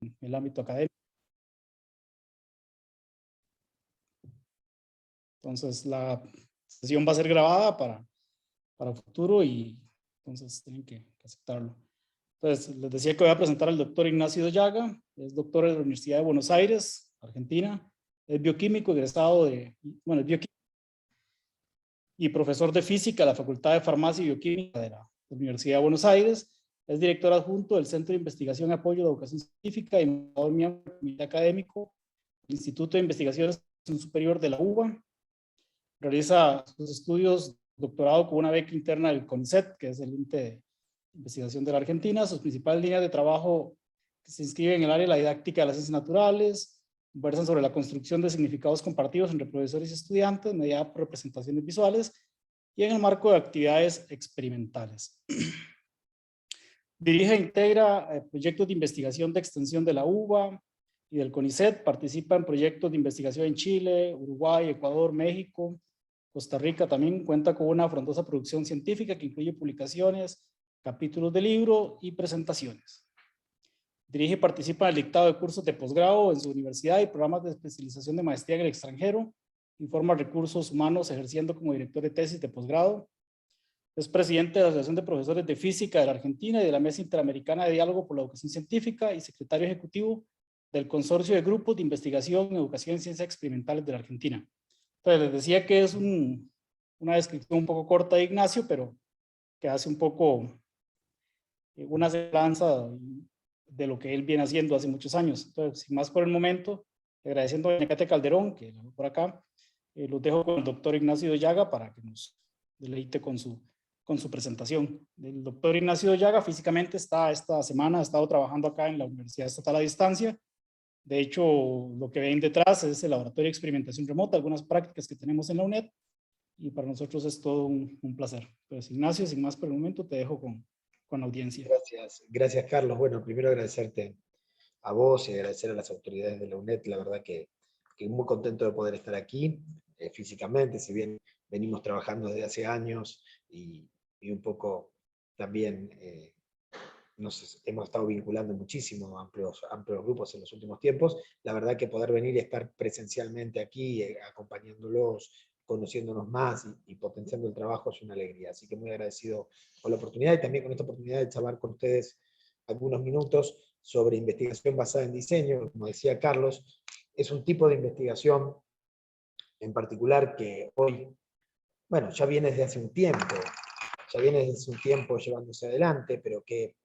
el ámbito académico. Entonces, la sesión va a ser grabada para futuro y entonces tienen que aceptarlo. Entonces, les decía que voy a presentar al doctor Ignacio Llaga, es doctor de la Universidad de Buenos Aires, Argentina, es bioquímico, egresado es bioquímico y profesor de física de la Facultad de Farmacia y Bioquímica de la Universidad de Buenos Aires, es director adjunto del Centro de Investigación y Apoyo de Educación Científica y miembro del comité académico del Instituto de Investigaciones Superior de la UBA. Realiza sus estudios doctorado con una beca interna del CONICET, que es el ente de investigación de la Argentina. Sus principales líneas de trabajo que se inscriben en el área de la didáctica de las ciencias naturales, versan sobre la construcción de significados compartidos entre profesores y estudiantes mediada por representaciones visuales y en el marco de actividades experimentales. Dirige e integra proyectos de investigación de extensión de la UBA y del CONICET. Participa en proyectos de investigación en Chile, Uruguay, Ecuador, México, Costa Rica. También cuenta con una frondosa producción científica que incluye publicaciones, capítulos de libro y presentaciones. Dirige y participa en el dictado de cursos de posgrado en su universidad y programas de especialización de maestría en el extranjero. Informa recursos humanos ejerciendo como director de tesis de posgrado. Es presidente de la Asociación de Profesores de Física de la Argentina y de la Mesa Interamericana de Diálogo por la Educación Científica y secretario ejecutivo del Consorcio de Grupos de Investigación en Educación y Ciencias Experimentales de la Argentina. Entonces, les decía que es una descripción un poco corta de Ignacio, pero que hace un poco una semblanza de lo que él viene haciendo hace muchos años. Entonces, sin más por el momento, agradeciendo a doña Katia Calderón, que lo por acá, los dejo con el doctor Ignacio Llaga para que nos deleite con su presentación. El doctor Ignacio Llaga físicamente esta semana ha estado trabajando acá en la Universidad Estatal a Distancia. De hecho, lo que ven detrás es el laboratorio de experimentación remota, algunas prácticas que tenemos en la UNED, y para nosotros es todo un placer. Pues Ignacio, sin más por el momento, te dejo con la audiencia. Gracias Carlos. Bueno, primero agradecerte a vos y agradecer a las autoridades de la UNED, la verdad que muy contento de poder estar aquí físicamente, si bien venimos trabajando desde hace años y un poco también nos hemos estado vinculando muchísimo a amplios grupos en los últimos tiempos. La verdad que poder venir y estar presencialmente aquí, acompañándolos, conociéndonos más y potenciando el trabajo es una alegría. Así que muy agradecido por la oportunidad y también con esta oportunidad de charlar con ustedes algunos minutos sobre investigación basada en diseño. Como decía Carlos, es un tipo de investigación en particular que hoy, bueno, ya viene desde hace un tiempo llevándose adelante, pero que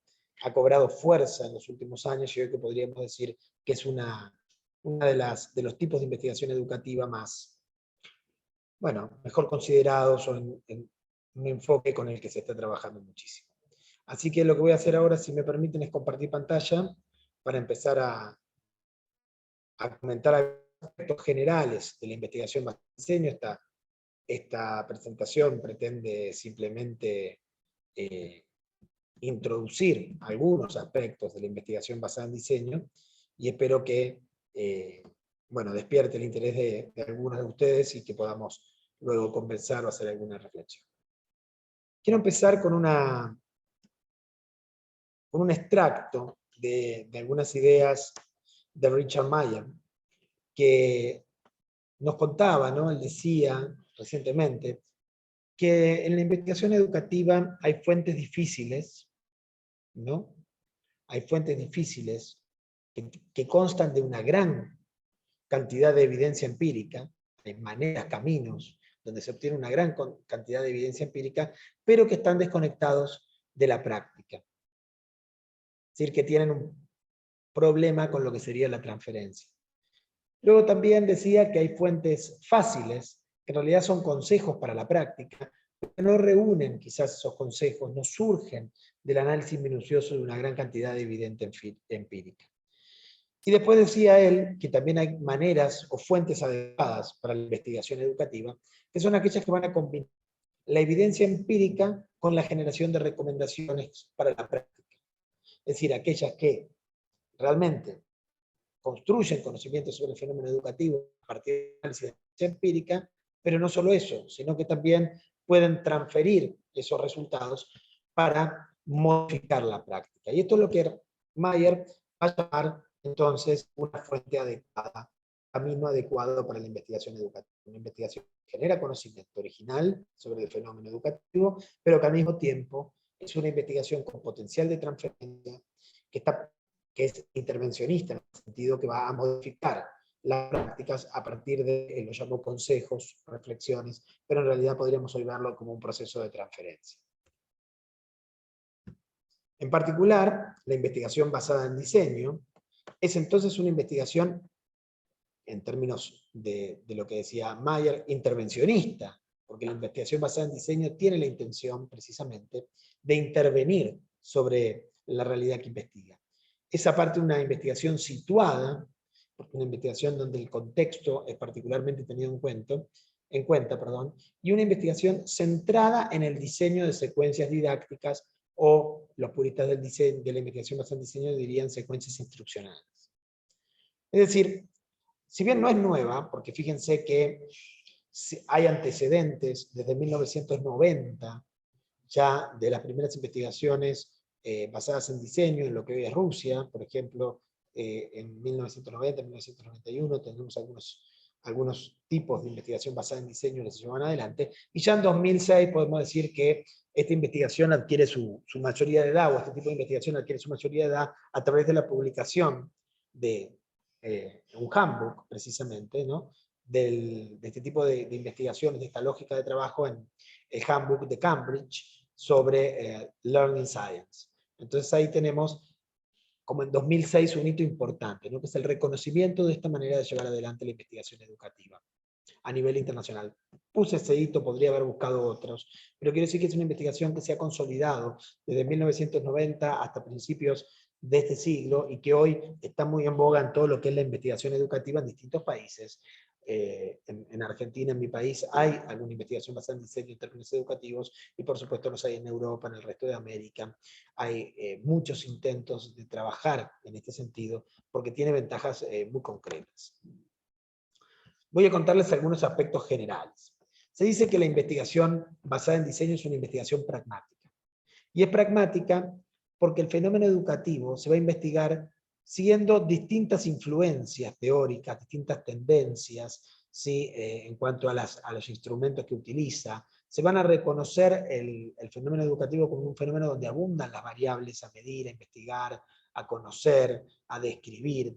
ha cobrado fuerza en los últimos años y hoy que podríamos decir que es una de los tipos de investigación educativa más, bueno, mejor considerados o en un enfoque con el que se está trabajando muchísimo. Así que lo que voy a hacer ahora, si me permiten, es compartir pantalla para empezar a comentar aspectos generales de la investigación basada en diseño. Esta presentación pretende simplemente introducir algunos aspectos de la investigación basada en diseño y espero que bueno, despierte el interés de algunos de ustedes y que podamos luego conversar o hacer alguna reflexión. Quiero empezar con un extracto de algunas ideas de Richard Mayer, que nos contaba, ¿no? Él decía recientemente que en la investigación educativa hay fuentes difíciles, ¿no? Hay fuentes difíciles que constan de una gran cantidad de evidencia empírica, hay maneras, caminos, donde se obtiene una gran cantidad de evidencia empírica, pero que están desconectados de la práctica. Es decir, que tienen un problema con lo que sería la transferencia. Luego también decía que hay fuentes fáciles, que en realidad son consejos para la práctica, que no reúnen quizás esos consejos, no surgen del análisis minucioso de una gran cantidad de evidencia empírica. Y después decía él que también hay maneras o fuentes adecuadas para la investigación educativa, que son aquellas que van a combinar la evidencia empírica con la generación de recomendaciones para la práctica. Es decir, aquellas que realmente construyen conocimientos sobre el fenómeno educativo a partir de análisis de evidencia empírica, pero no solo eso, sino que también pueden transferir esos resultados para modificar la práctica. Y esto es lo que Mayer va a llamar entonces una fuente adecuada, camino adecuado para la investigación educativa. Una investigación que genera conocimiento original sobre el fenómeno educativo, pero que al mismo tiempo es una investigación con potencial de transferencia, que es intervencionista, en el sentido que va a modificar las prácticas a partir de, lo llamo consejos, reflexiones, pero en realidad podríamos hoy verlo como un proceso de transferencia. En particular, la investigación basada en diseño es entonces una investigación, en términos de lo que decía Mayer, intervencionista, porque la investigación basada en diseño tiene la intención, precisamente, de intervenir sobre la realidad que investiga. Esa parte de una investigación situada, porque una investigación donde el contexto es particularmente tenido en cuenta, y una investigación centrada en el diseño de secuencias didácticas, o los puristas del diseño, de la investigación basada en diseño dirían secuencias instruccionales. Es decir, si bien no es nueva, porque fíjense que hay antecedentes desde 1990 ya de las primeras investigaciones basadas en diseño en lo que hoy es Rusia, por ejemplo, en 1990, 1991 tenemos algunos tipos de investigación basada en diseño que se llevan adelante, y ya en 2006 podemos decir que esta investigación adquiere su mayoría de edad, o este tipo de investigación adquiere su mayoría de edad a través de la publicación de un handbook, precisamente, ¿no? De este tipo de investigaciones, de esta lógica de trabajo en el handbook de Cambridge sobre Learning Science. Entonces ahí tenemos, como en 2006, un hito importante, ¿no? Que es el reconocimiento de esta manera de llevar adelante la investigación educativa a nivel internacional. Puse ese hito, podría haber buscado otros, pero quiero decir que es una investigación que se ha consolidado desde 1990 hasta principios de este siglo, y que hoy está muy en boga en todo lo que es la investigación educativa en distintos países. En Argentina, en mi país, hay alguna investigación basada en diseño en términos educativos, y por supuesto los hay en Europa, en el resto de América. Hay muchos intentos de trabajar en este sentido, porque tiene ventajas muy concretas. Voy a contarles algunos aspectos generales. Se dice que la investigación basada en diseño es una investigación pragmática. Y es pragmática porque el fenómeno educativo se va a investigar siguiendo distintas influencias teóricas, distintas tendencias, ¿sí? En cuanto a los instrumentos que utiliza. Se van a reconocer el fenómeno educativo como un fenómeno donde abundan las variables a medir, a investigar, a conocer, a describir.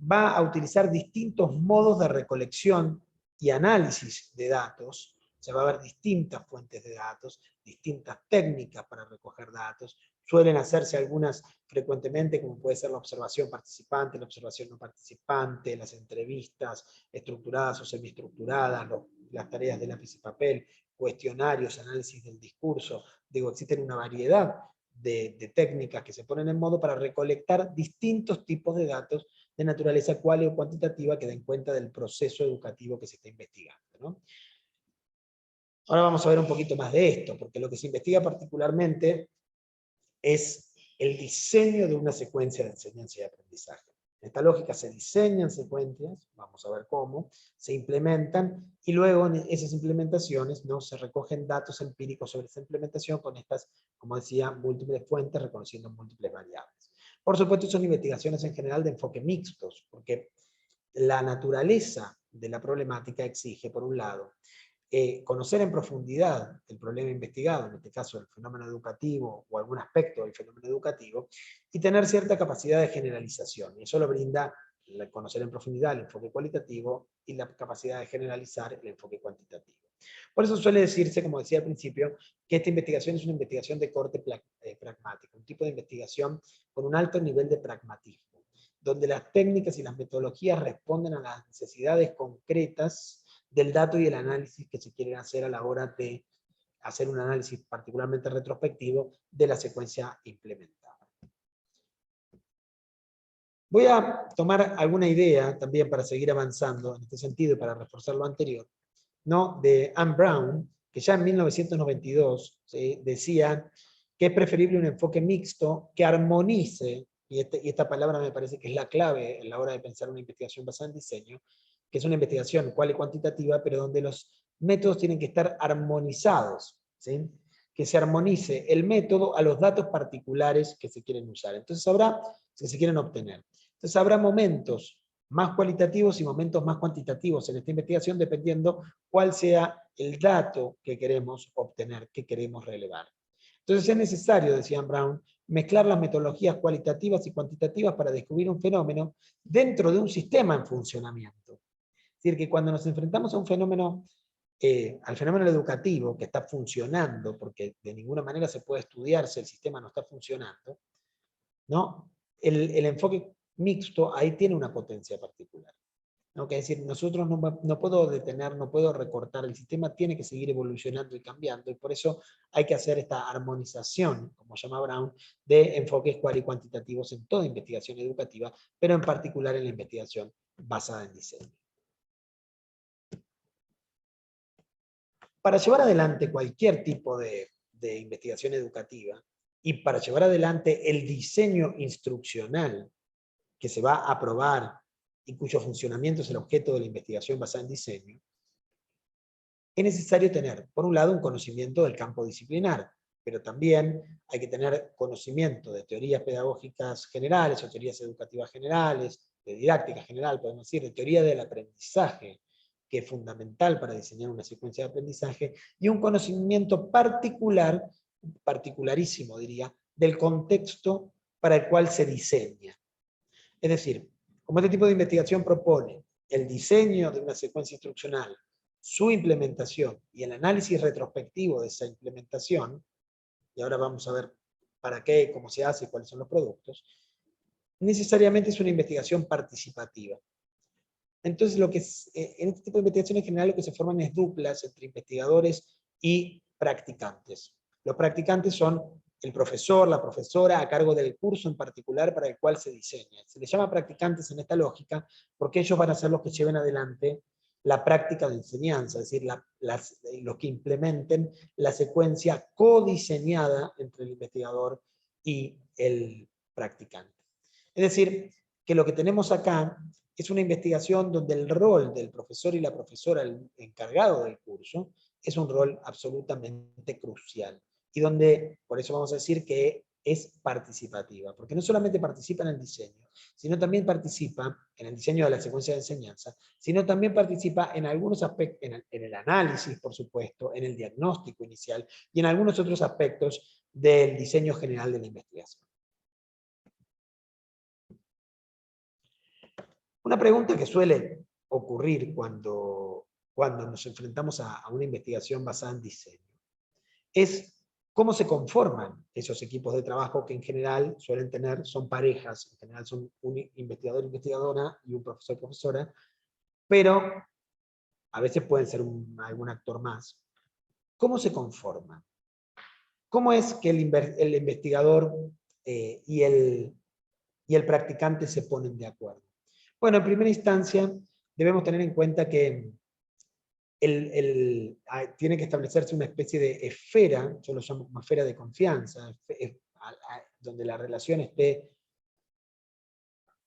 Va a utilizar distintos modos de recolección y análisis de datos. Se va a ver distintas fuentes de datos, distintas técnicas para recoger datos. Suelen hacerse algunas frecuentemente, como puede ser la observación participante, la observación no participante, las entrevistas estructuradas o semiestructuradas, las tareas de lápiz y papel, cuestionarios, análisis del discurso. Digo, existen una variedad de técnicas que se ponen en modo para recolectar distintos tipos de datos de naturaleza cual o cuantitativa que den cuenta del proceso educativo que se está investigando, ¿no? Ahora vamos a ver un poquito más de esto, porque lo que se investiga particularmente es el diseño de una secuencia de enseñanza y aprendizaje. En esta lógica se diseñan secuencias, vamos a ver cómo, se implementan, y luego en esas implementaciones, ¿no? Se recogen datos empíricos sobre esa implementación con estas, como decía, múltiples fuentes, reconociendo múltiples variables. Por supuesto, son investigaciones en general de enfoque mixtos, porque la naturaleza de la problemática exige, por un lado, conocer en profundidad el problema investigado, en este caso el fenómeno educativo o algún aspecto del fenómeno educativo, y tener cierta capacidad de generalización. Y eso lo brinda conocer en profundidad el enfoque cualitativo y la capacidad de generalizar el enfoque cuantitativo. Por eso suele decirse, como decía al principio, que esta investigación es una investigación de corte pragmático, un tipo de investigación con un alto nivel de pragmatismo, donde las técnicas y las metodologías responden a las necesidades concretas del dato y el análisis que se quieren hacer a la hora de hacer un análisis particularmente retrospectivo de la secuencia implementada. Voy a tomar alguna idea también para seguir avanzando en este sentido y para reforzar lo anterior, ¿no? De Anne Brown, que ya en 1992 ¿sí? Decía que es preferible un enfoque mixto que armonice, y esta palabra me parece que es la clave en la hora de pensar una investigación basada en diseño, que es una investigación cual y cuantitativa, pero donde los métodos tienen que estar armonizados, ¿sí? Que se armonice el método a los datos particulares que se quieren usar. Entonces habrá, que se quieren obtener. Entonces habrá momentos más cualitativos y momentos más cuantitativos en esta investigación, dependiendo cuál sea el dato que queremos obtener, que queremos relevar. Entonces es necesario, decía Brown, mezclar las metodologías cualitativas y cuantitativas para descubrir un fenómeno dentro de un sistema en funcionamiento. Es decir, que cuando nos enfrentamos a un fenómeno, al fenómeno educativo que está funcionando, porque de ninguna manera se puede estudiar si el sistema no está funcionando, ¿no? El enfoque mixto ahí tiene una potencia particular, ¿no? Que es decir, nosotros no puedo detener, no puedo recortar, el sistema tiene que seguir evolucionando y cambiando, y por eso hay que hacer esta armonización, como llama Brown, de enfoques cual y cuantitativos en toda investigación educativa, pero en particular en la investigación basada en diseño. Para llevar adelante cualquier tipo de investigación educativa y para llevar adelante el diseño instruccional que se va a aprobar y cuyo funcionamiento es el objeto de la investigación basada en diseño, es necesario tener, por un lado, un conocimiento del campo disciplinar, pero también hay que tener conocimiento de teorías pedagógicas generales o teorías educativas generales, de didáctica general, podemos decir, de teoría del aprendizaje, que es fundamental para diseñar una secuencia de aprendizaje, y un conocimiento particular, particularísimo diría, del contexto para el cual se diseña. Es decir, como este tipo de investigación propone el diseño de una secuencia instruccional, su implementación y el análisis retrospectivo de esa implementación, y ahora vamos a ver para qué, cómo se hace y cuáles son los productos, necesariamente es una investigación participativa. Entonces, en este tipo de investigación en general lo que se forman es duplas entre investigadores y practicantes. Los practicantes son el profesor, la profesora, a cargo del curso en particular para el cual se diseña. Se les llama practicantes en esta lógica porque ellos van a ser los que lleven adelante la práctica de enseñanza, es decir, los que implementen la secuencia codiseñada entre el investigador y el practicante. Es decir, que lo que tenemos acá es una investigación donde el rol del profesor y la profesora, el encargado del curso, es un rol absolutamente crucial. Y donde, por eso vamos a decir que es participativa, porque no solamente participa en el diseño, sino también participa en el diseño de la secuencia de enseñanza, sino también participa en algunos aspectos, en el análisis, por supuesto, en el diagnóstico inicial y en algunos otros aspectos del diseño general de la investigación. Una pregunta que suele ocurrir cuando nos enfrentamos a una investigación basada en diseño es cómo se conforman esos equipos de trabajo que en general suelen tener, son parejas, en general son un investigador, investigadora y un profesor, profesora, pero a veces pueden ser algún actor más. ¿Cómo se conforman? ¿Cómo es que el investigador y el practicante se ponen de acuerdo? Bueno, en primera instancia debemos tener en cuenta que tiene que establecerse una especie de esfera, yo lo llamo como esfera de confianza, donde la relación esté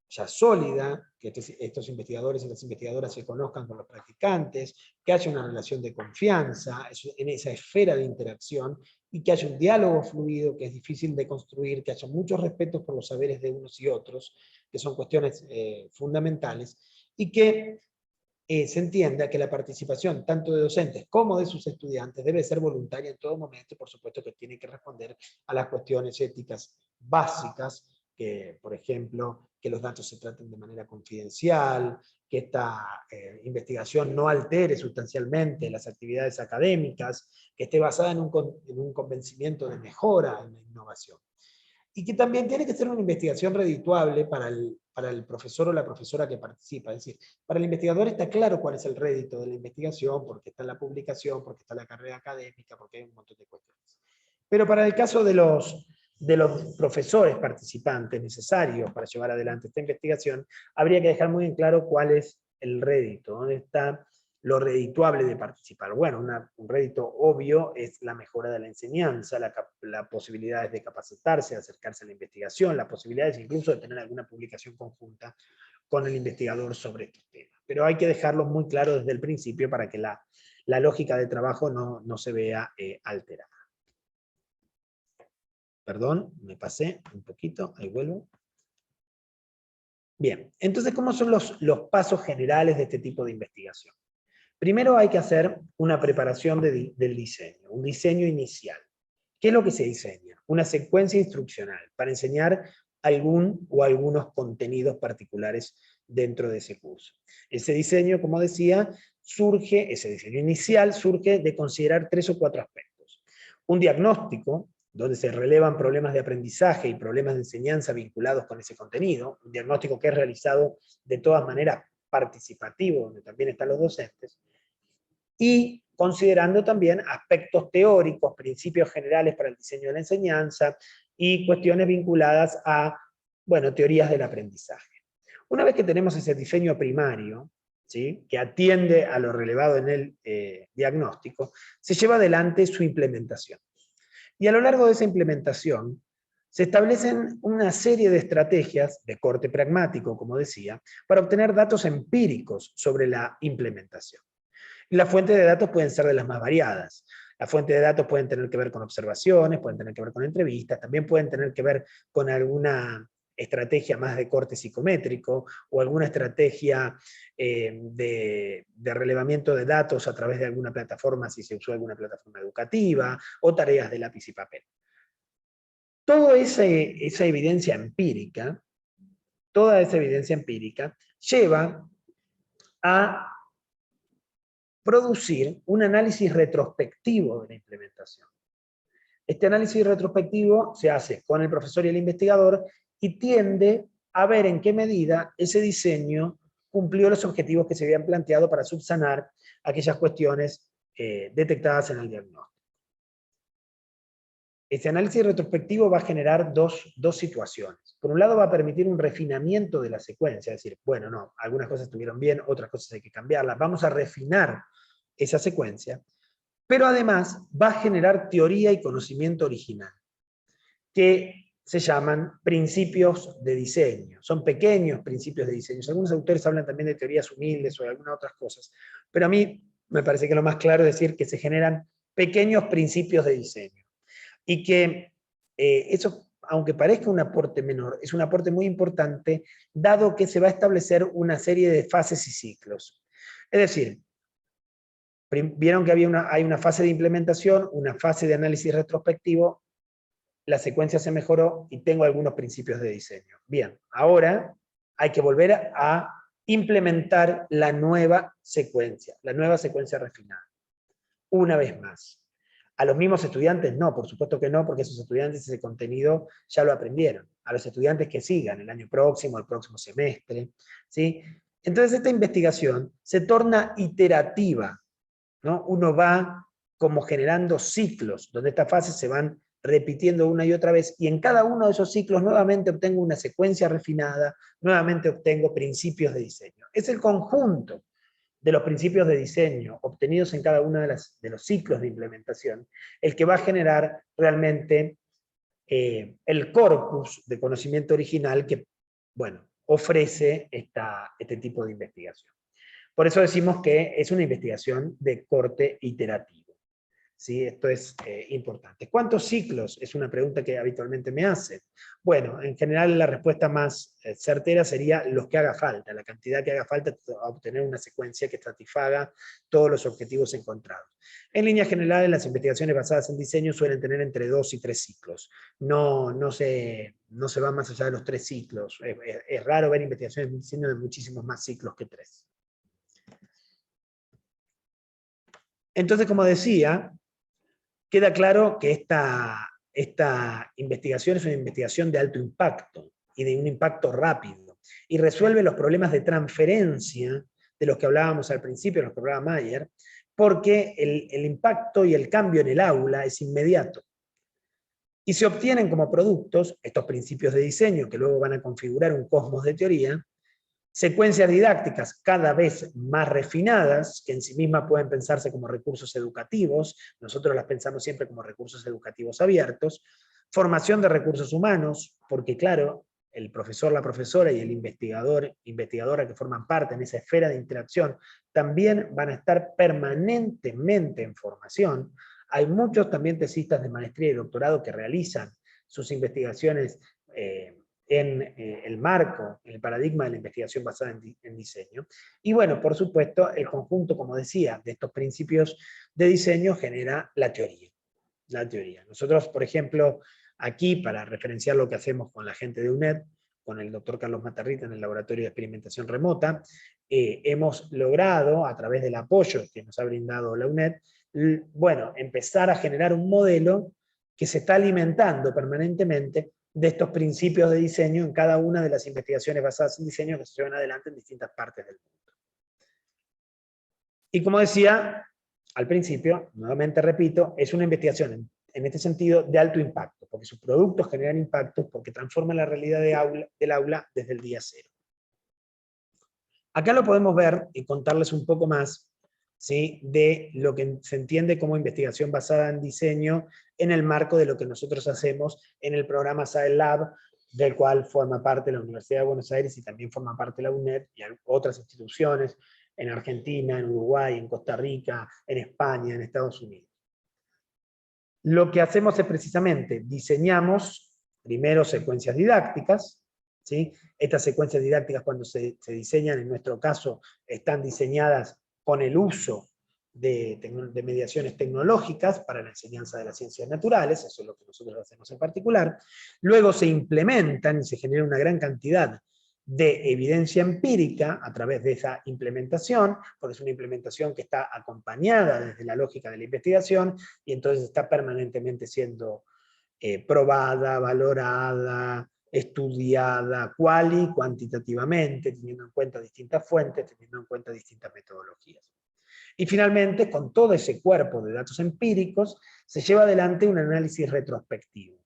ya sólida, que estos investigadores y las investigadoras se conozcan con los practicantes, que haya una relación de confianza en esa esfera de interacción, y que haya un diálogo fluido que es difícil de construir, que haya muchos respetos por los saberes de unos y otros, que son cuestiones fundamentales, y que se entienda que la participación tanto de docentes como de sus estudiantes debe ser voluntaria en todo momento, y por supuesto que tiene que responder a las cuestiones éticas básicas, que, por ejemplo, que los datos se traten de manera confidencial, que esta investigación no altere sustancialmente las actividades académicas, que esté basada en un convencimiento de mejora en la innovación. Y que también tiene que ser una investigación redituable para el profesor o la profesora que participa. Es decir, para el investigador está claro cuál es el rédito de la investigación, porque está en la publicación, porque está en la carrera académica, porque hay un montón de cuestiones. Pero para el caso de los profesores participantes necesarios para llevar adelante esta investigación, habría que dejar muy en claro cuál es el rédito, dónde está lo redituable de participar. Bueno, un rédito obvio es la mejora de la enseñanza, la posibilidades de capacitarse, de acercarse a la investigación, las posibilidades incluso de tener alguna publicación conjunta con el investigador sobre estos temas. Pero hay que dejarlo muy claro desde el principio para que la lógica de trabajo no se vea alterada. Perdón, me pasé un poquito, ahí vuelvo. Bien, entonces, ¿cómo son los pasos generales de este tipo de investigación? Primero hay que hacer una preparación del diseño, un diseño inicial. ¿Qué es lo que se diseña? Una secuencia instruccional para enseñar algún o algunos contenidos particulares dentro de ese curso. Ese diseño, como decía, ese diseño inicial surge de considerar 3 o 4 aspectos. Un diagnóstico, donde se relevan problemas de aprendizaje y problemas de enseñanza vinculados con ese contenido, un diagnóstico que es realizado de todas maneras participativo, donde también están los docentes, y considerando también aspectos teóricos, principios generales para el diseño de la enseñanza y cuestiones vinculadas a, bueno, teorías del aprendizaje. Una vez que tenemos ese diseño primario, ¿sí?, que atiende a lo relevado en el diagnóstico, se lleva adelante su implementación. Y a lo largo de esa implementación, se establecen una serie de estrategias de corte pragmático, como decía, para obtener datos empíricos sobre la implementación. Las fuentes de datos pueden ser de las más variadas. Las fuentes de datos pueden tener que ver con observaciones, pueden tener que ver con entrevistas, también pueden tener que ver con alguna estrategia más de corte psicométrico o alguna estrategia de relevamiento de datos a través de alguna plataforma, si se usó alguna plataforma educativa, o tareas de lápiz y papel. Toda esa evidencia empírica, lleva a producir un análisis retrospectivo de la implementación. Este análisis retrospectivo se hace con el profesor y el investigador y tiende a ver en qué medida ese diseño cumplió los objetivos que se habían planteado para subsanar aquellas cuestiones detectadas en el diagnóstico. Este análisis retrospectivo va a generar dos situaciones. Por un lado va a permitir un refinamiento de la secuencia, es decir, bueno, no, algunas cosas estuvieron bien, otras cosas hay que cambiarlas, vamos a refinar esa secuencia, pero además va a generar teoría y conocimiento original, que se llaman principios de diseño. Son pequeños principios de diseño. Algunos autores hablan también de teorías humildes o de algunas otras cosas, pero a mí me parece que lo más claro es decir que se generan pequeños principios de diseño. Y que eso, aunque parezca un aporte menor, es un aporte muy importante, dado que se va a establecer una serie de fases y ciclos. Es decir, vieron que hay una fase de implementación, una fase de análisis retrospectivo, la secuencia se mejoró y tengo algunos principios de diseño. Bien, ahora hay que volver a implementar la nueva secuencia refinada. Una vez más. A los mismos estudiantes no, por supuesto que no, porque esos estudiantes ese contenido ya lo aprendieron. A los estudiantes que sigan el año próximo, el próximo semestre, ¿sí? Entonces esta investigación se torna iterativa, ¿no? Uno va como generando ciclos, donde estas fases se van repitiendo una y otra vez, y en cada uno de esos ciclos nuevamente obtengo una secuencia refinada, nuevamente obtengo principios de diseño. Es el conjunto de los principios de diseño obtenidos en cada uno de los ciclos de implementación, el que va a generar realmente el corpus de conocimiento original que, bueno, ofrece este tipo de investigación. Por eso decimos que es una investigación de corte iterativo. ¿Sí? Esto es importante. ¿Cuántos ciclos? Es una pregunta que habitualmente me hacen. Bueno, en general la respuesta más certera sería los que haga falta, la cantidad que haga falta para obtener una secuencia que satisfaga todos los objetivos encontrados. En líneas generales, las investigaciones basadas en diseño suelen tener entre 2 y 3 ciclos. No se va más allá de los 3 ciclos. Es raro ver investigaciones de diseño de muchísimos más ciclos que 3. Entonces, como decía, queda claro que esta investigación es una investigación de alto impacto y de un impacto rápido, y resuelve los problemas de transferencia de los que hablábamos al principio, de los que hablaba Mayer, porque el impacto y el cambio en el aula es inmediato. Y se obtienen como productos estos principios de diseño que luego van a configurar un cosmos de teoría, secuencias didácticas cada vez más refinadas, que en sí mismas pueden pensarse como recursos educativos, nosotros las pensamos siempre como recursos educativos abiertos, formación de recursos humanos, porque claro, el profesor, la profesora y el investigador, investigadora que forman parte en esa esfera de interacción, también van a estar permanentemente en formación. Hay muchos también tesistas de maestría y doctorado que realizan sus investigaciones en el marco, en el paradigma de la investigación basada en diseño. Y bueno, por supuesto, el conjunto, como decía, de estos principios de diseño genera la teoría. La teoría. Nosotros, por ejemplo, aquí, para referenciar lo que hacemos con la gente de UNED, con el doctor Carlos Matarrita en el Laboratorio de Experimentación Remota, hemos logrado, a través del apoyo que nos ha brindado la UNED, bueno, empezar a generar un modelo que se está alimentando permanentemente de estos principios de diseño en cada una de las investigaciones basadas en diseño que se llevan adelante en distintas partes del mundo. Y como decía al principio, nuevamente repito, es una investigación en este sentido de alto impacto, porque sus productos generan impacto, porque transforman la realidad del aula desde el día cero. Acá lo podemos ver y contarles un poco más, ¿sí?, de lo que se entiende como investigación basada en diseño en el marco de lo que nosotros hacemos en el programa SAEL Lab, del cual forma parte la Universidad de Buenos Aires y también forma parte la UNED y otras instituciones en Argentina, en Uruguay, en Costa Rica, en España, en Estados Unidos. Lo que hacemos es precisamente diseñamos primero secuencias didácticas, ¿sí? Estas secuencias didácticas, cuando se diseñan, en nuestro caso, están diseñadas con el uso de mediaciones tecnológicas para la enseñanza de las ciencias naturales, eso es lo que nosotros hacemos en particular. Luego se implementan y se genera una gran cantidad de evidencia empírica a través de esa implementación, porque es una implementación que está acompañada desde la lógica de la investigación, y entonces está permanentemente siendo probada, valorada, estudiada, cual y cuantitativamente, teniendo en cuenta distintas fuentes, teniendo en cuenta distintas metodologías. Y finalmente, con todo ese cuerpo de datos empíricos, se lleva adelante un análisis retrospectivo.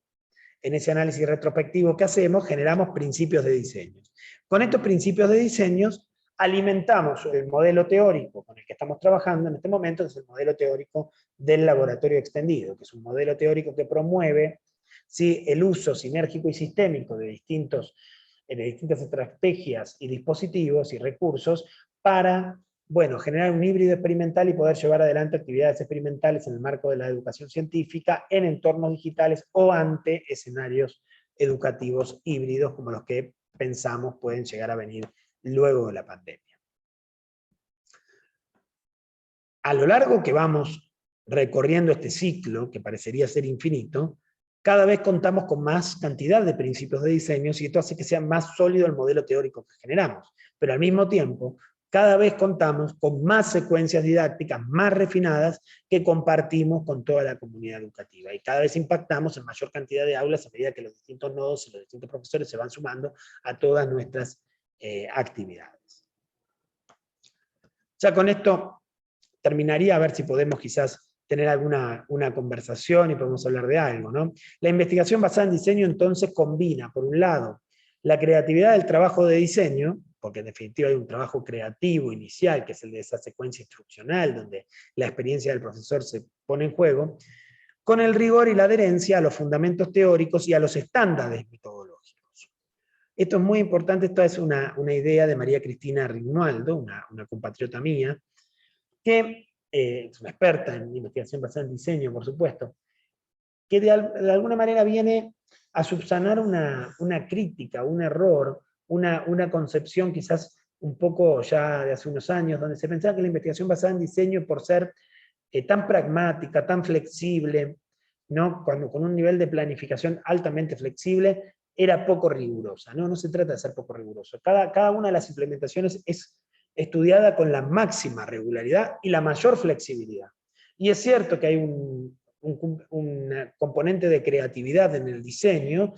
En ese análisis retrospectivo que hacemos, generamos principios de diseño. Con estos principios de diseño, alimentamos el modelo teórico con el que estamos trabajando en este momento, que es el modelo teórico del laboratorio extendido, que es un modelo teórico que promueve, ¿sí?, el uso sinérgico y sistémico de distintas estrategias y dispositivos y recursos para, bueno, generar un híbrido experimental y poder llevar adelante actividades experimentales en el marco de la educación científica en entornos digitales o ante escenarios educativos híbridos como los que pensamos pueden llegar a venir luego de la pandemia. A lo largo que vamos recorriendo este ciclo, que parecería ser infinito, cada vez contamos con más cantidad de principios de diseño y esto hace que sea más sólido el modelo teórico que generamos. Pero al mismo tiempo, cada vez contamos con más secuencias didácticas más refinadas que compartimos con toda la comunidad educativa. Y cada vez impactamos en mayor cantidad de aulas a medida que los distintos nodos y los distintos profesores se van sumando a todas nuestras actividades. Ya con esto terminaría, a ver si podemos quizás tener una conversación y podemos hablar de algo, ¿no? La investigación basada en diseño entonces combina, por un lado, la creatividad del trabajo de diseño, porque en definitiva hay un trabajo creativo inicial, que es el de esa secuencia instruccional, donde la experiencia del profesor se pone en juego, con el rigor y la adherencia a los fundamentos teóricos y a los estándares metodológicos. Esto es muy importante, esta es una idea de María Cristina Rignualdo, una compatriota mía, que es una experta en investigación basada en diseño, por supuesto, que de alguna manera viene a subsanar una crítica, un error, una concepción quizás un poco ya de hace unos años, donde se pensaba que la investigación basada en diseño, por ser tan pragmática, tan flexible, ¿no?, con un nivel de planificación altamente flexible, era poco rigurosa. No se trata de ser poco riguroso. Cada una de las implementaciones es estudiada con la máxima regularidad y la mayor flexibilidad. Y es cierto que hay un componente de creatividad en el diseño,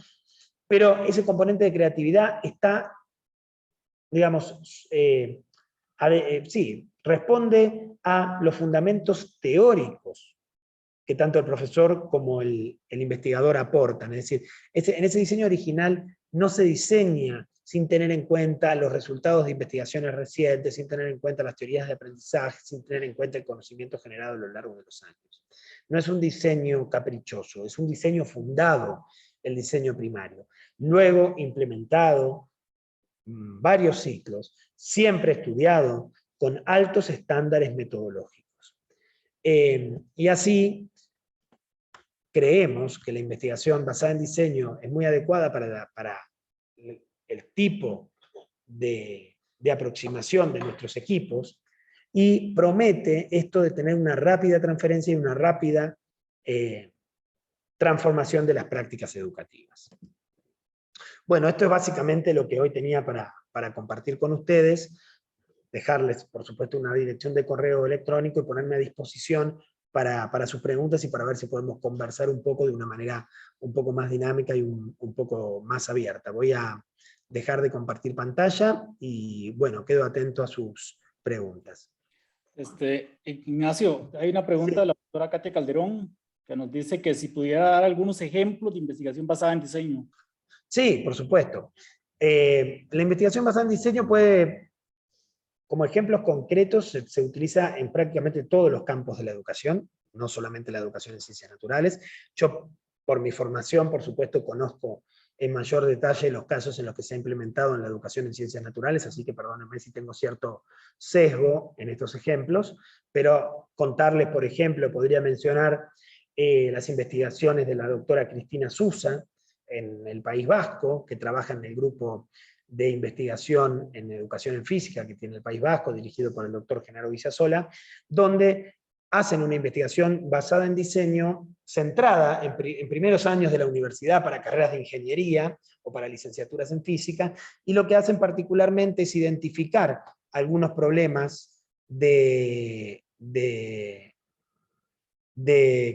pero ese componente de creatividad está, digamos, sí, responde a los fundamentos teóricos que tanto el profesor como el investigador aportan. Es decir, en ese diseño original no se diseña sin tener en cuenta los resultados de investigaciones recientes, sin tener en cuenta las teorías de aprendizaje, sin tener en cuenta el conocimiento generado a lo largo de los años. No es un diseño caprichoso, es un diseño fundado, el diseño primario. Luego implementado varios ciclos, siempre estudiado con altos estándares metodológicos. Y así creemos que la investigación basada en diseño es muy adecuada para el tipo de aproximación de nuestros equipos, y promete esto de tener una rápida transferencia y una rápida transformación de las prácticas educativas. Bueno, esto es básicamente lo que hoy tenía para compartir con ustedes. Dejarles, por supuesto, una dirección de correo electrónico y ponerme a disposición para sus preguntas y para ver si podemos conversar un poco de una manera un poco más dinámica y un poco más abierta. Voy a dejar de compartir pantalla y, bueno, quedo atento a sus preguntas. Ignacio, hay una pregunta de la doctora Katia Calderón que nos dice que si pudiera dar algunos ejemplos de investigación basada en diseño. Sí, por supuesto. La investigación basada en diseño puede, como ejemplos concretos, se utiliza en prácticamente todos los campos de la educación, no solamente la educación en ciencias naturales. Yo, por mi formación, por supuesto, conozco en mayor detalle los casos en los que se ha implementado en la educación en ciencias naturales, así que perdónenme si tengo cierto sesgo en estos ejemplos, pero contarles, por ejemplo, podría mencionar las investigaciones de la doctora Cristina Sousa en el País Vasco, que trabaja en el grupo de investigación en educación en física que tiene el País Vasco, dirigido por el doctor Genaro Villasola, donde hacen una investigación basada en diseño, centrada en primeros años de la universidad para carreras de ingeniería o para licenciaturas en física, y lo que hacen particularmente es identificar algunos problemas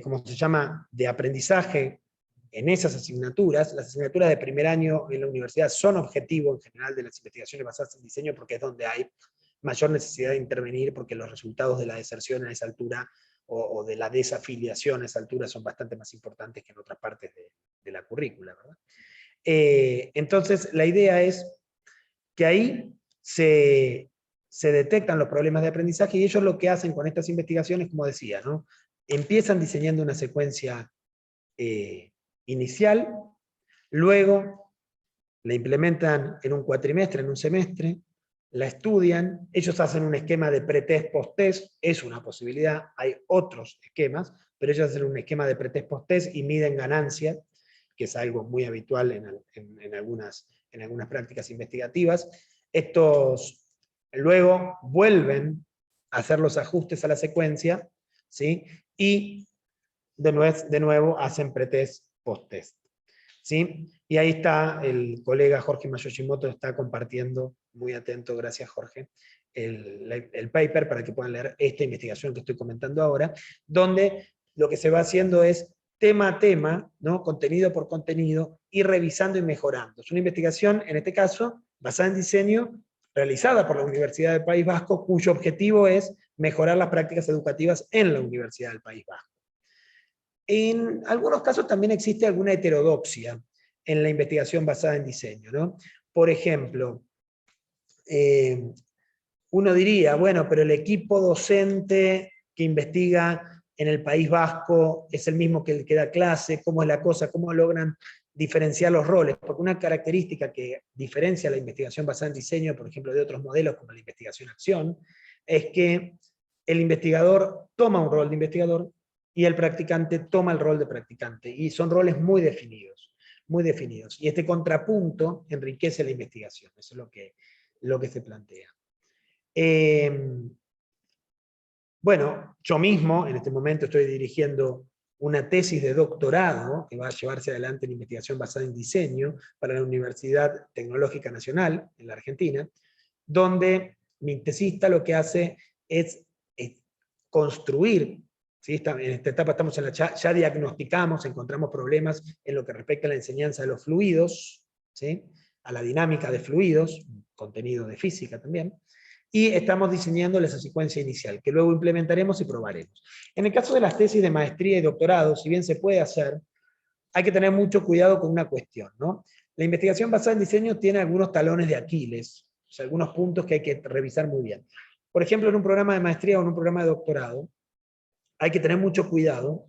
¿cómo se llama?, de aprendizaje en esas asignaturas. Las asignaturas de primer año en la universidad son objetivo en general de las investigaciones basadas en diseño, porque es donde hay mayor necesidad de intervenir, porque los resultados de la deserción a esa altura o de la desafiliación a esa altura son bastante más importantes que en otras partes de la currícula, ¿verdad? Entonces, la idea es que ahí se detectan los problemas de aprendizaje, y ellos lo que hacen con estas investigaciones, como decía, ¿no?, empiezan diseñando una secuencia inicial, luego la implementan en un cuatrimestre, en un semestre, la estudian, ellos hacen un esquema de pretest, posttest, es una posibilidad, hay otros esquemas, pero ellos hacen un esquema de pretest, posttest y miden ganancia, que es algo muy habitual en algunas prácticas investigativas. Estos luego vuelven a hacer los ajustes a la secuencia, ¿sí?, y de nuevo hacen pretest, posttest, ¿sí? Y ahí está el colega Jorge Mayoshimoto, está compartiendo, muy atento, gracias Jorge, el paper para que puedan leer esta investigación que estoy comentando ahora, donde lo que se va haciendo es tema a tema, ¿no?, contenido por contenido, y revisando y mejorando. Es una investigación, en este caso, basada en diseño, realizada por la Universidad del País Vasco, cuyo objetivo es mejorar las prácticas educativas en la Universidad del País Vasco. En algunos casos también existe alguna heterodoxia en la investigación basada en diseño, ¿no? Por ejemplo, uno diría, bueno, pero el equipo docente que investiga en el País Vasco es el mismo que el que da clase, ¿cómo es la cosa? ¿Cómo logran diferenciar los roles? Porque una característica que diferencia la investigación basada en diseño, por ejemplo, de otros modelos como la investigación-acción, es que el investigador toma un rol de investigador y el practicante toma el rol de practicante, y son roles muy definidos, y este contrapunto enriquece la investigación, eso es lo que se plantea. Bueno, yo mismo en este momento estoy dirigiendo una tesis de doctorado que va a llevarse adelante en investigación basada en diseño para la Universidad Tecnológica Nacional en la Argentina, donde mi tesista lo que hace es construir, ¿sí? En esta etapa estamos ya diagnosticamos, encontramos problemas en lo que respecta a la enseñanza de los fluidos, ¿sí?, a la dinámica de fluidos, contenido de física también, y estamos diseñando esa secuencia inicial, que luego implementaremos y probaremos. En el caso de las tesis de maestría y doctorado, si bien se puede hacer, hay que tener mucho cuidado con una cuestión, ¿no? La investigación basada en diseño tiene algunos talones de Aquiles, o sea, algunos puntos que hay que revisar muy bien. Por ejemplo, en un programa de maestría o en un programa de doctorado, hay que tener mucho cuidado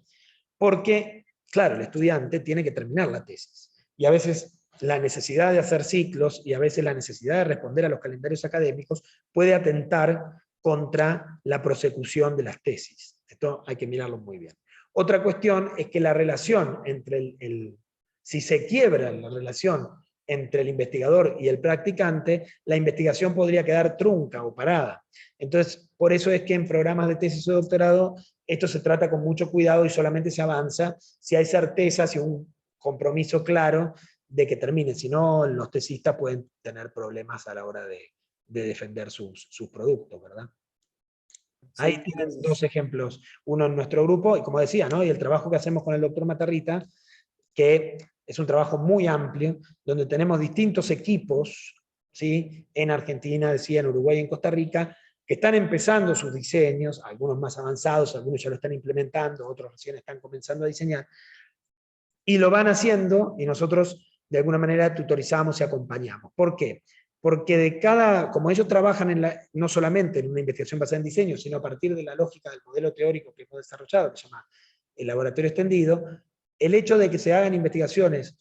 porque, claro, el estudiante tiene que terminar la tesis. Y a veces la necesidad de hacer ciclos y a veces la necesidad de responder a los calendarios académicos puede atentar contra la prosecución de las tesis. Esto hay que mirarlo muy bien. Otra cuestión es que la relación entre si se quiebra la relación entre el investigador y el practicante, la investigación podría quedar trunca o parada. Entonces, por eso es que en programas de tesis o doctorado esto se trata con mucho cuidado y solamente se avanza si hay certeza, si hay un compromiso claro de que termine. Si no, los tesistas pueden tener problemas a la hora de defender sus productos, ¿verdad? Sí, Ahí tienen dos ejemplos, uno en nuestro grupo, y como decía, ¿no? Y el trabajo que hacemos con el doctor Matarrita, que es un trabajo muy amplio, donde tenemos distintos equipos, ¿sí? En Argentina, decía, en Uruguay y en Costa Rica, que están empezando sus diseños, algunos más avanzados, algunos ya lo están implementando, otros recién están comenzando a diseñar, y lo van haciendo, y nosotros de alguna manera tutorizamos y acompañamos. ¿Por qué? Porque como ellos trabajan no solamente en una investigación basada en diseño, sino a partir de la lógica del modelo teórico que hemos desarrollado, que se llama el laboratorio extendido, el hecho de que se hagan investigaciones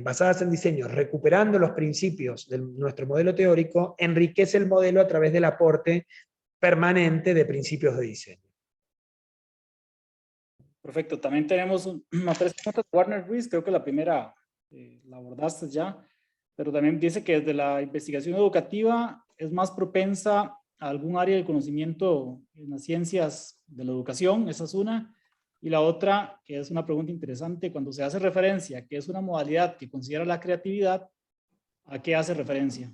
basadas en diseño, recuperando los principios de nuestro modelo teórico, enriquece el modelo a través del aporte permanente de principios de diseño. Perfecto, también tenemos unas 3 preguntas de Warner Ruiz, creo que la primera la abordaste ya, pero también dice que desde la investigación educativa es más propensa a algún área del conocimiento en las ciencias de la educación, esa es una, y la otra, que es una pregunta interesante, cuando se hace referencia, que es una modalidad que considera la creatividad, ¿a qué hace referencia?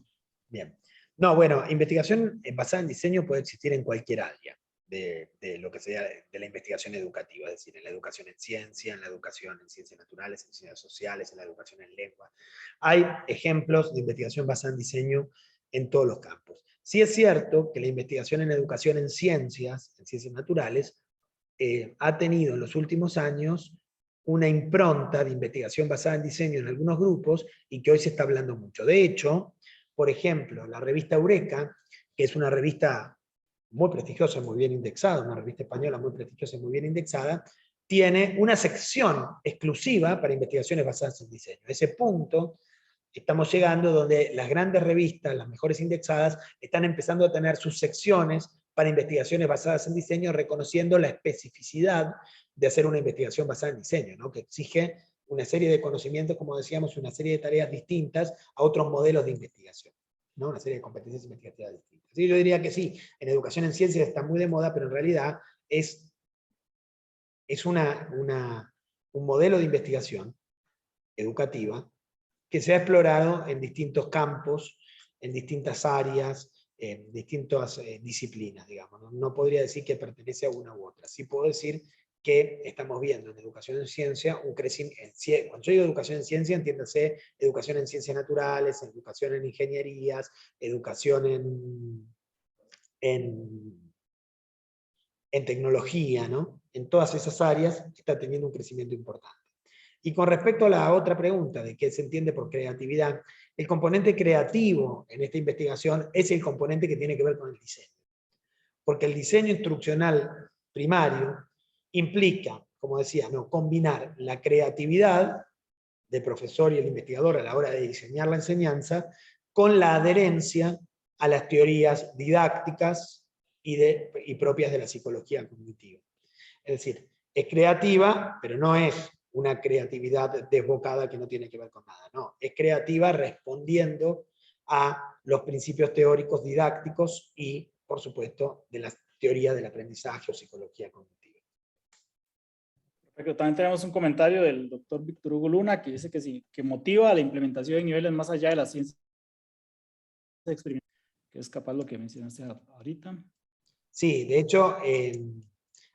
Bien. No, bueno, investigación basada en diseño puede existir en cualquier área de lo que sea de la investigación educativa, es decir, en la educación en ciencia, en la educación en ciencias naturales, en ciencias sociales, en la educación en lengua. Hay ejemplos de investigación basada en diseño en todos los campos. Sí es cierto que la investigación en educación en ciencias naturales, ha tenido en los últimos años una impronta de investigación basada en diseño en algunos grupos y que hoy se está hablando mucho. De hecho, por ejemplo, la revista Eureka, que es una revista muy prestigiosa, muy bien indexada, una revista española muy prestigiosa y muy bien indexada, tiene una sección exclusiva para investigaciones basadas en diseño. A ese punto estamos llegando donde las grandes revistas, las mejores indexadas, están empezando a tener sus secciones para investigaciones basadas en diseño, reconociendo la especificidad de hacer una investigación basada en diseño, ¿no? Que exige una serie de conocimientos, como decíamos, una serie de tareas distintas a otros modelos de investigación, ¿no? Una serie de competencias investigativas distintas. Sí, yo diría que sí, en educación en ciencias está muy de moda, pero en realidad es un modelo de investigación educativa que se ha explorado en distintos campos, en distintas áreas, en distintas disciplinas, digamos. No podría decir que pertenece a una u otra. Sí puedo decir que estamos viendo en educación en ciencia un crecimiento. Cuando yo digo educación en ciencia, entiéndase educación en ciencias naturales, educación en ingenierías, educación en tecnología, ¿no? En todas esas áreas está teniendo un crecimiento importante. Y con respecto a la otra pregunta de qué se entiende por creatividad, el componente creativo en esta investigación es el componente que tiene que ver con el diseño. Porque el diseño instruccional primario implica, como decía, ¿no? Combinar la creatividad del profesor y el investigador a la hora de diseñar la enseñanza con la adherencia a las teorías didácticas y propias de la psicología cognitiva. Es decir, es creativa, pero no es una creatividad desbocada que no tiene que ver con nada. No, es creativa respondiendo a los principios teóricos didácticos y, por supuesto, de las teorías del aprendizaje o psicología cognitiva. Perfecto. También tenemos un comentario del doctor Víctor Hugo Luna que dice que sí, que motiva la implementación de niveles más allá de la ciencia experimental, que es capaz lo que mencionaste ahorita. Sí, de hecho,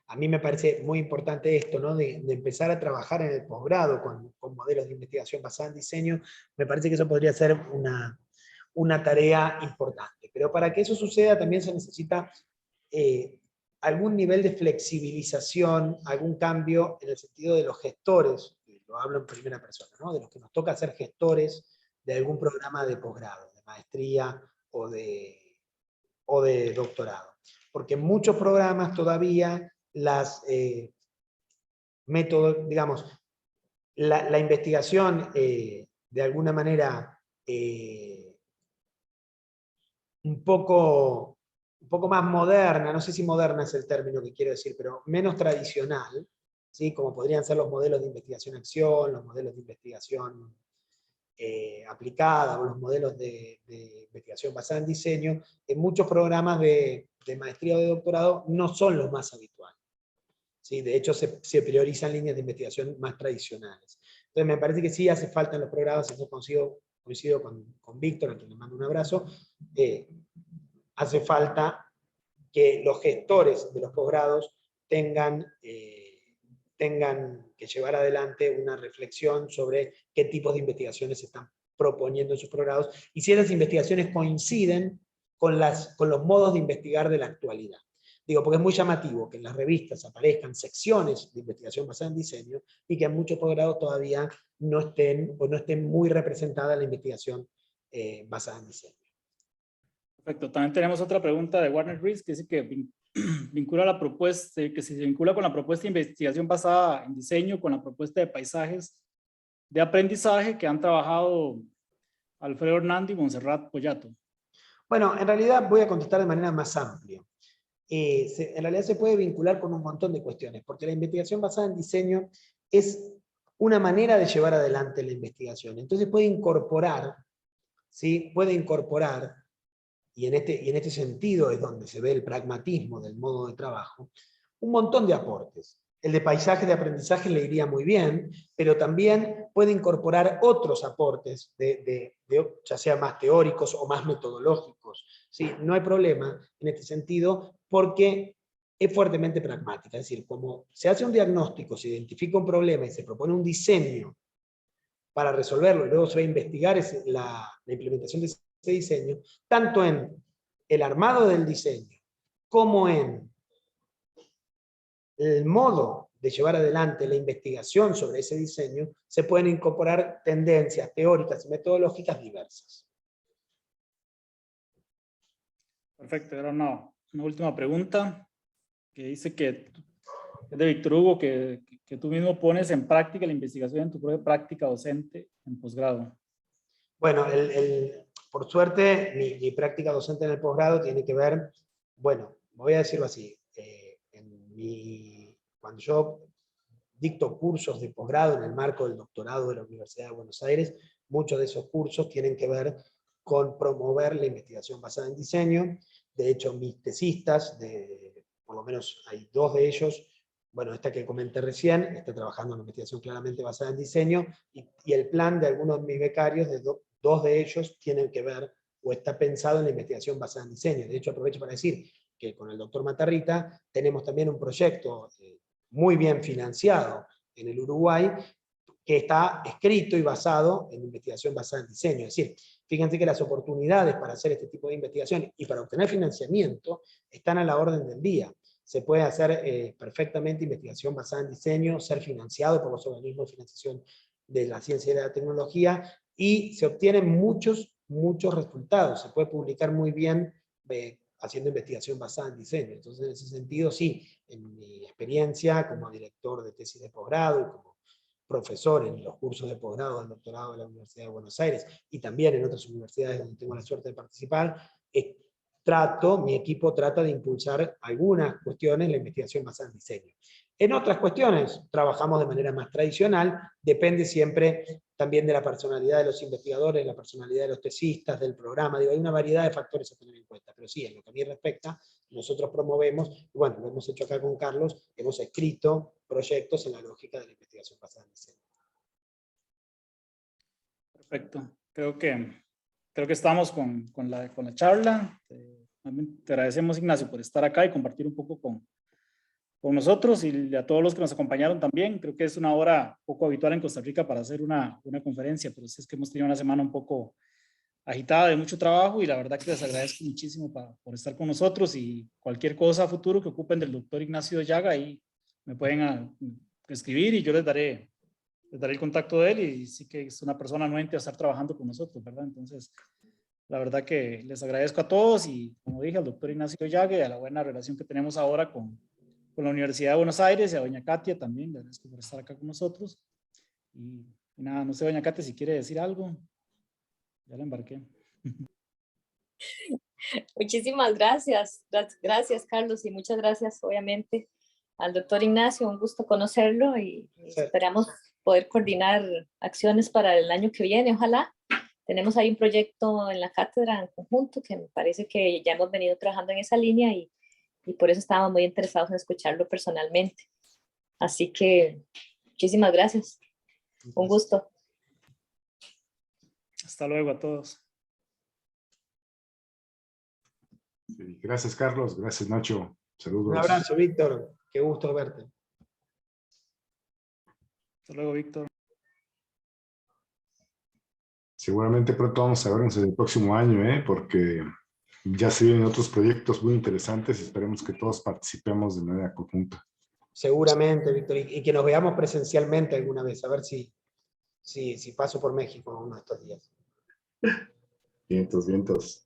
a mí me parece muy importante esto, ¿no? De empezar a trabajar en el posgrado con modelos de investigación basada en diseño. Me parece que eso podría ser una tarea importante. Pero para que eso suceda también se necesita algún nivel de flexibilización, algún cambio en el sentido de los gestores, lo hablo en primera persona, ¿no? De los que nos toca ser gestores de algún programa de posgrado, de maestría o de doctorado. Porque en muchos programas todavía las métodos, digamos, la investigación de alguna manera un poco más moderna, no sé si moderna es el término que quiero decir, pero menos tradicional, ¿sí? Como podrían ser los modelos de investigación-acción, los modelos de investigación aplicada o los modelos de investigación basada en diseño, en muchos programas de maestría o de doctorado no son los más habituales. ¿Sí? De hecho, se priorizan líneas de investigación más tradicionales. Entonces, me parece que sí hace falta en los programas, eso coincido con Víctor, a quien le mando un abrazo, hace falta que los gestores de los posgrados tengan que llevar adelante una reflexión sobre qué tipos de investigaciones se están proponiendo en sus posgrados, y si esas investigaciones coinciden con los modos de investigar de la actualidad. Digo, porque es muy llamativo que en las revistas aparezcan secciones de investigación basada en diseño y que en muchos posgrados todavía no estén muy representada la investigación basada en diseño. Perfecto. También tenemos otra pregunta de Warner Rees que dice que vincula la propuesta, que se vincula con la propuesta de investigación basada en diseño, con la propuesta de paisajes de aprendizaje que han trabajado Alfredo Hernández y Montserrat Poyato. Bueno, en realidad voy a contestar de manera más amplia. En realidad se puede vincular con un montón de cuestiones, porque la investigación basada en diseño es una manera de llevar adelante la investigación. Entonces puede incorporar, ¿sí? Puede incorporar, y en este sentido es donde se ve el pragmatismo del modo de trabajo, un montón de aportes. El de paisaje de aprendizaje le iría muy bien, pero también puede incorporar otros aportes, ya sea más teóricos o más metodológicos. ¿Sí? No hay problema en este sentido, porque es fuertemente pragmática. Es decir, como se hace un diagnóstico, se identifica un problema y se propone un diseño para resolverlo, y luego se va a investigar la implementación de ese diseño, tanto en el armado del diseño como en el modo de llevar adelante la investigación sobre ese diseño, se pueden incorporar tendencias teóricas y metodológicas diversas. Perfecto, era una última pregunta que dice que es de Víctor Hugo, que tú mismo pones en práctica la investigación en tu propia práctica docente en posgrado. Bueno, por suerte, mi práctica docente en el posgrado tiene que ver, bueno, voy a decirlo así, cuando yo dicto cursos de posgrado en el marco del doctorado de la Universidad de Buenos Aires, muchos de esos cursos tienen que ver con promover la investigación basada en diseño. De hecho, mis tesistas, por lo menos hay dos de ellos, bueno, esta que comenté recién, está trabajando en investigación claramente basada en diseño, y el plan de algunos de mis becarios, dos de ellos, tienen que ver, o está pensado en la investigación basada en diseño. De hecho, aprovecho para decir que con el doctor Matarrita tenemos también un proyecto muy bien financiado en el Uruguay, que está escrito y basado en investigación basada en diseño. Es decir, fíjense que las oportunidades para hacer este tipo de investigación y para obtener financiamiento están a la orden del día. Se puede hacer perfectamente investigación basada en diseño, ser financiado por los organismos de financiación de la ciencia y de la tecnología, y se obtienen muchos resultados. Se puede publicar muy bien haciendo investigación basada en diseño. Entonces, en ese sentido, sí, en mi experiencia como director de tesis de posgrado y como profesor en los cursos de posgrado del doctorado de la Universidad de Buenos Aires, y también en otras universidades donde tengo la suerte de participar, mi equipo trata de impulsar algunas cuestiones en la investigación basada en diseño. En otras cuestiones trabajamos de manera más tradicional, depende siempre también de la personalidad de los investigadores, la personalidad de los tesistas, del programa. Digo, hay una variedad de factores a tener en cuenta, pero sí, en lo que a mí respecta, nosotros promovemos, y bueno, lo hemos hecho acá con Carlos, hemos escrito proyectos en la lógica de la investigación basada en diseño. Perfecto. Creo que estamos con la charla. Te agradecemos, Ignacio, por estar acá y compartir un poco con nosotros, y a todos los que nos acompañaron también. Creo que es una hora poco habitual en Costa Rica para hacer una conferencia, pero sí es que hemos tenido una semana un poco agitada de mucho trabajo, y la verdad que les agradezco muchísimo por estar con nosotros, y cualquier cosa a futuro que ocupen del doctor Ignacio Llaga, ahí me pueden escribir y yo les daré el contacto de él, y sí que es una persona anuente a estar trabajando con nosotros, ¿verdad? Entonces, la verdad que les agradezco a todos, y como dije, al doctor Ignacio Llaga, y a la buena relación que tenemos ahora con la Universidad de Buenos Aires, y a doña Katia también, le agradezco por estar acá con nosotros. Y nada, no sé, doña Katia, si quiere decir algo. Ya la embarqué. Muchísimas gracias. Gracias, Carlos, y muchas gracias, obviamente, al doctor Ignacio. Un gusto conocerlo, y esperamos poder coordinar acciones para el año que viene, ojalá. Tenemos ahí un proyecto en la cátedra en conjunto que me parece que ya hemos venido trabajando en esa línea y por eso estábamos muy interesados en escucharlo personalmente. Así que muchísimas gracias. Un gusto. Hasta luego a todos. Sí, gracias, Carlos. Gracias, Nacho. Saludos. Un abrazo, Víctor. Qué gusto verte. Hasta luego, Víctor. Seguramente pronto vamos a vernos en el próximo año, porque ya se vienen otros proyectos muy interesantes y esperemos que todos participemos de manera conjunta. Seguramente, Víctor, y que nos veamos presencialmente alguna vez, a ver si paso por México uno de estos días. Vientos, vientos.